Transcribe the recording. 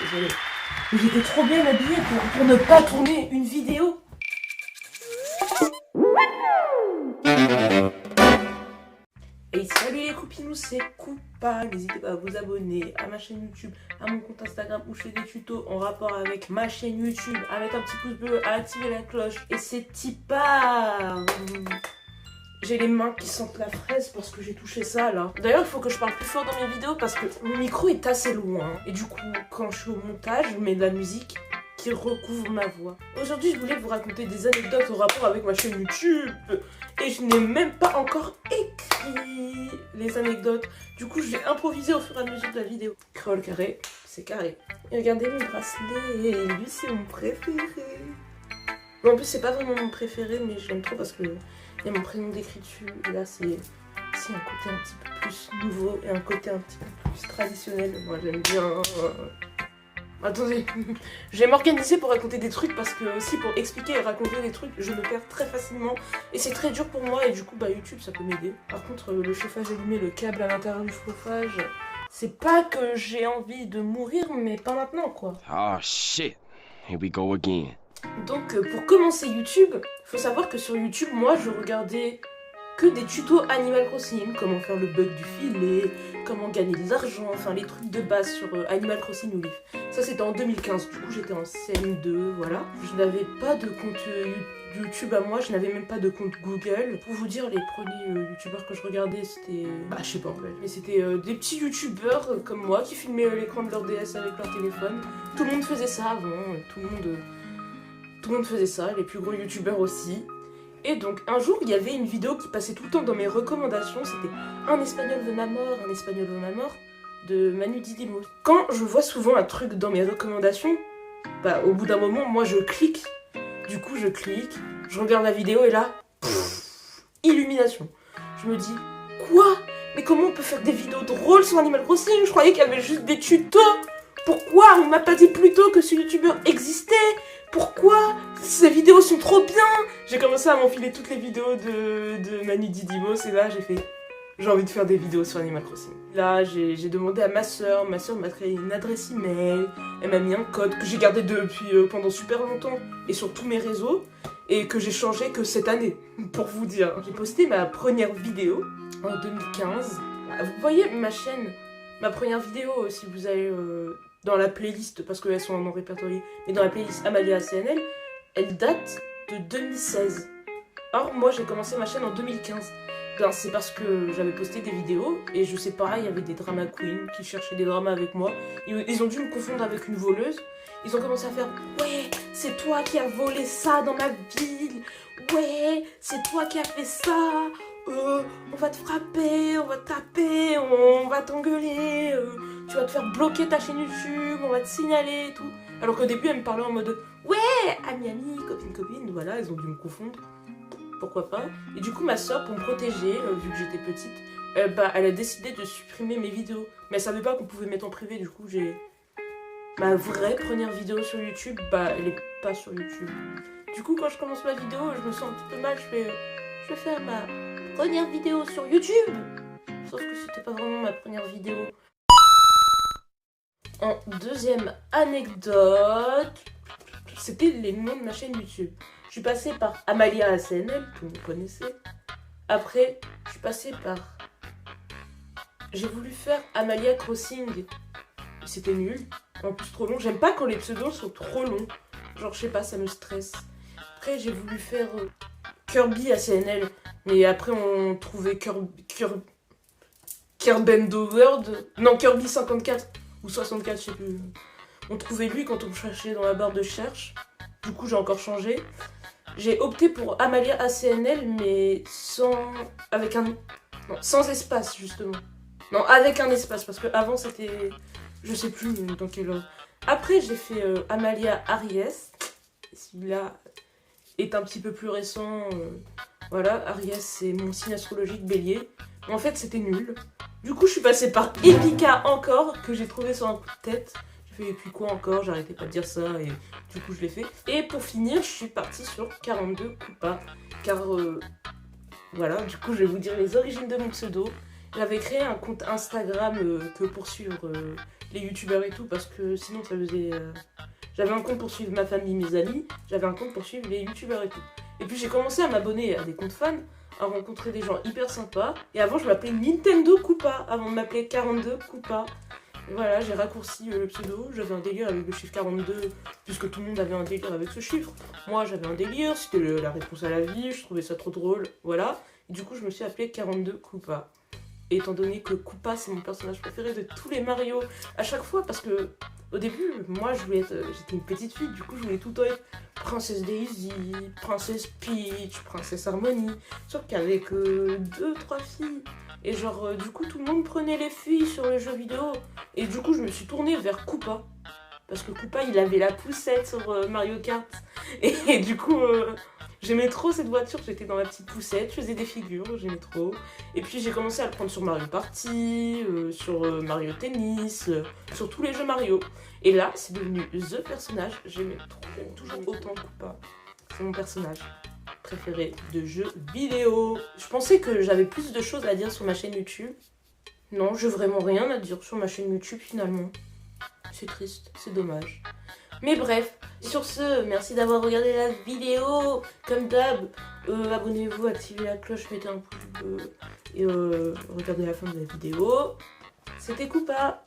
désolée. Mais j'étais trop bien habillée pour ne pas tourner une vidéo. Et salut les copinous, c'est Koopa. N'hésitez pas à vous abonner à ma chaîne YouTube, à mon compte Instagram où je fais des tutos en rapport avec ma chaîne YouTube, à mettre un petit pouce bleu, à activer la cloche. Et c'est Tipa. J'ai les mains qui sentent la fraise parce que j'ai touché ça là. D'ailleurs, il faut que je parle plus fort dans mes vidéos parce que mon micro est assez loin. Et du coup, quand je suis au montage, je mets de la musique qui recouvre ma voix. Aujourd'hui, je voulais vous raconter des anecdotes au rapport avec ma chaîne YouTube. Et je n'ai même pas encore écrit les anecdotes. Du coup, je vais improviser au fur et à mesure de la vidéo. Créole carré, c'est carré. Et regardez mon bracelet, lui c'est mon préféré. Bon, en plus, c'est pas vraiment mon préféré, mais je l'aime trop parce que il y a mon prénom décrit dessus. Et là, c'est un côté un petit peu plus nouveau et un côté un petit peu plus traditionnel. Moi, j'aime bien. Attendez, je vais m'organiser pour raconter des trucs parce que aussi pour expliquer et raconter des trucs, je me perds très facilement et c'est très dur pour moi et du coup bah YouTube ça peut m'aider. Par contre le chauffage allumé, le câble à l'intérieur du chauffage, c'est pas que j'ai envie de mourir mais pas maintenant quoi. Oh shit, here we go again. Donc pour commencer YouTube, faut savoir que sur YouTube moi je regardais que des tutos Animal Crossing, comment faire le bug du filet, comment gagner de l'argent, enfin les trucs de base sur Animal Crossing New Leaf. Ça c'était en 2015, du coup j'étais en CM2, voilà. Je n'avais pas de compte YouTube à moi, je n'avais même pas de compte Google. Pour vous dire, les premiers youtubeurs que je regardais c'était... Bah je sais pas en fait, mais c'était des petits youtubeurs comme moi qui filmaient l'écran de leur DS avec leur téléphone. Tout le monde faisait ça avant, tout le monde faisait ça, les plus gros youtubeurs aussi. Et donc un jour il y avait une vidéo qui passait tout le temps dans mes recommandations, c'était Un espagnol veut ma mort, un espagnol veut ma mort de Manu Didimo. Quand je vois souvent un truc dans mes recommandations, bah au bout d'un moment moi je clique. Du coup je clique, je regarde la vidéo et là, illumination. Je me dis, quoi? Mais comment on peut faire des vidéos drôles sur Animal Crossing? Je croyais qu'il y avait juste des tutos. Pourquoi on m'a pas dit plus tôt que ce youtubeur existait? Pourquoi? Ces vidéos sont trop bien! J'ai commencé à m'enfiler toutes les vidéos de Manu Didimo, et là j'ai fait... J'ai envie de faire des vidéos sur Animal Crossing. Là j'ai demandé à ma soeur m'a créé une adresse email, elle m'a mis un code que j'ai gardé depuis pendant super longtemps et sur tous mes réseaux et que j'ai changé que cette année, pour vous dire. J'ai posté ma première vidéo en 2015. Vous voyez ma chaîne, ma première vidéo si vous allez... dans la playlist, parce qu'elles sont non répertoriées, mais dans la playlist Amalia ACNL, elle date de 2016. Or, moi, j'ai commencé ma chaîne en 2015. Ben, c'est parce que j'avais posté des vidéos, et je sais pas, il y avait des drama queens qui cherchaient des dramas avec moi. Ils ont dû me confondre avec une voleuse. Ils ont commencé à faire « Ouais, c'est toi qui as volé ça dans ma ville. Ouais, c'est toi qui as fait ça. On va te frapper, on va te taper, on va t'engueuler. Tu vas te faire bloquer ta chaîne YouTube, on va te signaler et tout. » Alors qu'au début, elle me parlait en mode « Ouais, ami, copine, voilà, ils ont dû me confondre. Pourquoi pas. Et du coup, ma soeur, pour me protéger, vu que j'étais petite, elle a décidé de supprimer mes vidéos. Mais elle savait pas qu'on pouvait mettre en privé, du coup, j'ai... Ma vraie première vidéo sur YouTube, bah, elle est pas sur YouTube. Du coup, quand je commence ma vidéo, je me sens un petit peu mal, je vais faire ma première vidéo sur YouTube. Sauf que c'était pas vraiment ma première vidéo. En deuxième anecdote, c'était les noms de ma chaîne YouTube. Je suis passée par Amalia ACNL, que vous connaissez. Après, je suis passée par... J'ai voulu faire Amalia Crossing. C'était nul. En plus, trop long. J'aime pas quand les pseudos sont trop longs. Genre, je sais pas, ça me stresse. Après, j'ai voulu faire Kirby ACNL. Mais après, on trouvait Kerbendo World. Non, Kirby 54 ou 64, je sais plus. On trouvait lui quand on cherchait dans la barre de recherche. Du coup, j'ai encore changé. J'ai opté pour Amalia ACNL, mais sans espace, justement. Non, avec un espace, parce que avant c'était... Je sais plus dans quel ordre. Après, j'ai fait Amalia Aries. Celui-là est un petit peu plus récent. Voilà, Aries, c'est mon signe astrologique bélier. En fait, c'était nul. Du coup, je suis passée par Epica encore, que j'ai trouvé sur un coup de tête. J'ai fait, et puis quoi encore, j'arrêtais pas de dire ça, et du coup, je l'ai fait. Et pour finir, je suis partie sur 42 Koopa, car... voilà, du coup, je vais vous dire les origines de mon pseudo. J'avais créé un compte Instagram que pour suivre les youtubeurs et tout, parce que sinon ça faisait... J'avais un compte pour suivre ma famille, mes amis, j'avais un compte pour suivre les youtubeurs et tout. Et puis j'ai commencé à m'abonner à des comptes fans, à rencontrer des gens hyper sympas. Et avant je m'appelais Nintendo Koopa, avant de m'appeler 42 Koopa. Et voilà, j'ai raccourci le pseudo, j'avais un délire avec le chiffre 42, puisque tout le monde avait un délire avec ce chiffre. Moi j'avais un délire, c'était la réponse à la vie, je trouvais ça trop drôle, voilà. Et du coup je me suis appelée 42 Koopa. Et étant donné que Koopa c'est mon personnage préféré de tous les Mario, à chaque fois, parce que au début, moi je voulais être, j'étais une petite fille, du coup je voulais tout le temps être Princesse Daisy, Princesse Peach, Princesse Harmony, sauf qu'il y avait que 2-3 filles. Et genre, du coup tout le monde prenait les filles sur les jeux vidéo. Et du coup je me suis tournée vers Koopa. Parce que Koopa il avait la poussette sur Mario Kart. Et du coup j'aimais trop cette voiture, j'étais dans la petite poussette, je faisais des figures, j'aimais trop. Et puis j'ai commencé à le prendre sur Mario Party, sur Mario Tennis, sur tous les jeux Mario. Et là, c'est devenu THE personnage, j'aime toujours autant Koopa. C'est mon personnage préféré de jeux vidéo. Je pensais que j'avais plus de choses à dire sur ma chaîne YouTube. Non, j'ai vraiment rien à dire sur ma chaîne YouTube finalement. C'est triste, c'est dommage. Mais bref, sur ce, merci d'avoir regardé la vidéo. Comme d'hab, abonnez-vous, activez la cloche, mettez un pouce bleu et regardez la fin de la vidéo. C'était Koopa.